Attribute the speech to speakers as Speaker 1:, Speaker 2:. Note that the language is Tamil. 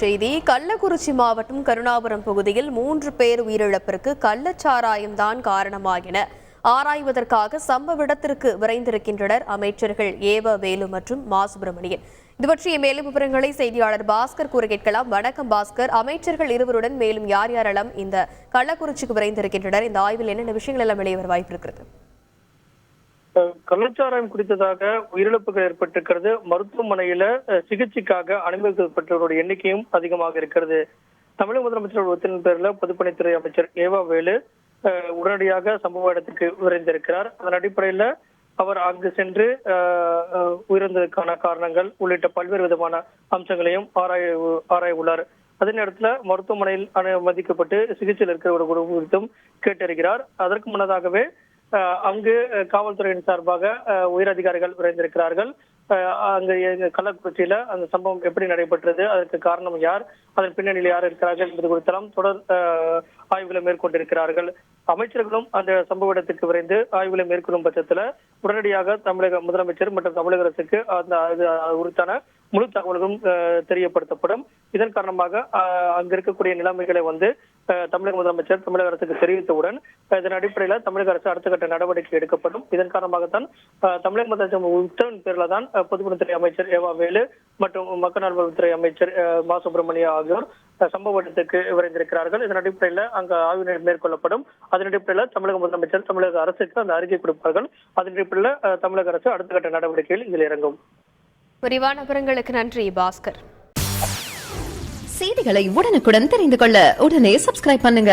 Speaker 1: செய்தி. கள்ளக்குறிச்சி மாவட்டம் கருணாபுரம் பகுதியில் 3 பேர் உயிரிழப்பிற்கு கள்ளச்சாராயம் தான் காரணமா என ஆராய்வதற்காக சம்பவ இடத்திற்கு விரைந்திருக்கின்றனர் அமைச்சர்கள் ஏவ வேலு மற்றும் மா சுப்பிரமணியன். இது பற்றிய மேலும் விவரங்களை செய்தியாளர் பாஸ்கர் கூற கேட்கலாம். வணக்கம் பாஸ்கர். அமைச்சர்கள் இருவருடன் மேலும் யார் யாரெல்லாம் இந்த கள்ளக்குறிச்சிக்கு விரைந்திருக்கின்றனர்? இந்த ஆய்வில் என்னென்ன விஷயங்கள் எல்லாம் வெளியே வர வாய்ப்பு இருக்கிறது?
Speaker 2: கள்ளச்சாராயம் குடித்ததாக உயிரிழப்புகள் ஏற்பட்டிருக்கிறது. மருத்துவமனையில சிகிச்சைக்காக அனுமதிக்கப்பட்டவருடைய எண்ணிக்கையும் அதிகமாக இருக்கிறது. தமிழக முதலமைச்சர் ஒத்தின் பேரில் பொதுப்பணித்துறை அமைச்சர் ஏவா வேலு உடனடியாக சம்பவ இடத்துக்கு விரைந்திருக்கிறார். அதன் அடிப்படையில் அவர் அங்கு சென்று உயிரிழந்ததற்கான காரணங்கள் உள்ளிட்ட பல்வேறு விதமான அம்சங்களையும் ஆராய உள்ளார். அதே நேரத்தில் மருத்துவமனையில் அனுமதிக்கப்பட்டு சிகிச்சையில் இருக்கிறவர்கள் குறித்தும் கேட்டறிகிறார். அதற்கு முன்னதாகவே அங்கு காவல்துறையின் சார்பாக உயரதிகாரிகள் விரைந்திருக்கிறார்கள். அங்கு கள்ளக்குறிச்சியில அந்த சம்பவம் எப்படி நடைபெற்றது, அதற்கு காரணம் யார், அதன் பின்னணியில் யார் இருக்கிறார்கள் என்பது குறித்தெல்லாம் தொடர் ஆய்வுகளை மேற்கொண்டிருக்கிறார்கள். அமைச்சர்களும் அந்த சம்பவ இடத்துக்கு விரைந்து ஆய்வுகளை மேற்கொள்ளும் பட்சத்துல உடனடியாக தமிழக முதலமைச்சர் மற்றும் தமிழக அரசுக்கு அந்த குறித்தான முழு தகவல்களும் தெரியப்படுத்தப்படும். இதன் காரணமாக அங்க இருக்கக்கூடிய நிலைமைகளை தமிழக முதலமைச்சர் தமிழக அரசுக்கு தெரிவித்தவுடன் இதன் அடிப்படையில் தமிழக அரசு அடுத்த கட்ட நடவடிக்கை எடுக்கப்படும். இதன் காரணமாகத்தான் தமிழக முதலமைச்சர் உத்தரவின் பேரில் தான் பொதுப்பணித்துறை அமைச்சர் ஏவா வேலு மற்றும் மக்கள் நல்வாழ்வுத்துறை அமைச்சர் மா சுப்பிரமணியன் ஆகியோர் சம்பவ இடத்துக்கு விரைந்திருக்கிறார்கள். இதன் அடிப்படையில் அங்கு ஆய்வு மேற்கொள்ளப்படும். அதன் அடிப்படையில் தமிழக முதலமைச்சர் தமிழக அரசுக்கு அந்த அறிக்கை கொடுப்பார்கள். அதன் அடிப்படையில் தமிழக அரசு அடுத்த கட்ட நடவடிக்கையில் இதில் இறங்கும்.
Speaker 1: விரிவான விவரங்களுக்கு நன்றி பாஸ்கர்.
Speaker 3: செய்திகளை உடனுக்குடன் தெரிந்து கொள்ள உடனே சப்ஸ்கிரைப் பண்ணுங்க.